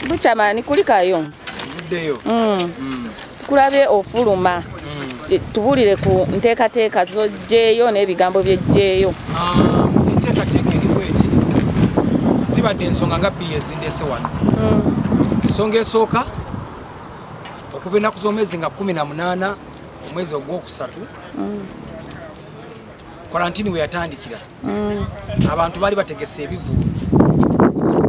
Buchaman kulikayo. Vuddeyo. Tukulabye ofuluma. Tubulire ku nteekateeka z'ojjeeyo n'ebigambo by'ejjeeyo. Enteekateeka eriwo eti zibadde ensonga nga bbiri ezindese wano. Ensonga esooka okuva ennaku z'omwezi nga 18 omwezi ogwokusatu quarantine we yatandikira. Abantu bali bategese ebivulu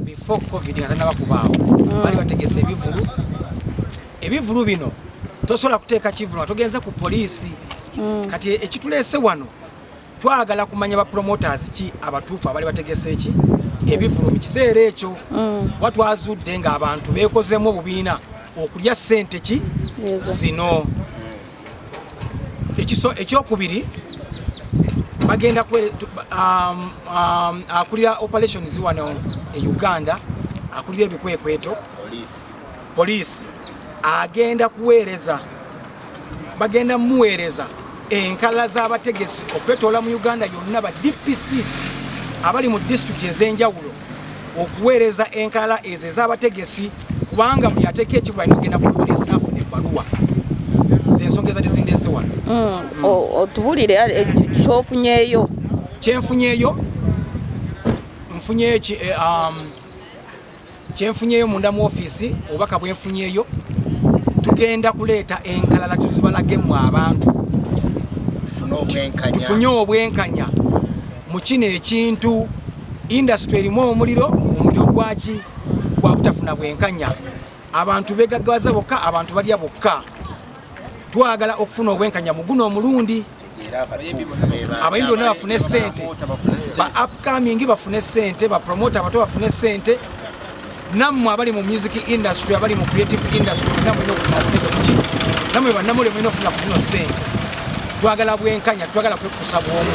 before covid nga tannaba kubaawo. Bali bategese ebivulu. Ebivulu bino tosobola kuteeka kivulu togenze ku poliisi. Kati ekituleese wano twagala kumanya ba promoters ki abatuufu abali bategese ki ebivulu mu kiseera ekyo. Watwazudde nga abantu beekozeemu obubiina okulya ssente ki zino. Ekyokubiri bagenda akulira operations wano e Uganda akulira ebikwekweto poliisi agenda kuweereza bagenda muweereza enkala z'abategesi okwetoola mu Uganda yonna ba DPC abali mu district ez'enjawulo okuweereza enkala ezo ez'abategesi kubanga buli ateeka ekibula alina okugenda ku poliisi n'afuna ebbaluwa z'ensonga ezadde zindeese wano. Otubulire ky'ofunyeeyo. Kyenfunyeeyo kyenfunyeeyo munda mu ofiisi obubaka bwenfunyeeyo tugenda kuleeta enkalala tuzibalagemu abantu tufunye obwenkanya mu kino ekintu. Industry erimu omuliro gwaki gwa butafuna bwenkanya. Abantu begaggawaza bokka, abantu balya bokka. Twagala okufuna obwenkanya mu guno omulundi. Abayimbi bonna bafune ssente, ba upcoming bafune ssente, ba promoter abato bafune ssente. Nammwe abali mu music industry, abali mu creative industry, nammwe mulina okufuna ssente. Nammwe bannamule mulina okufuna ku zino ssente. Twagala bwenkanya, twagala kwekusa bwomu.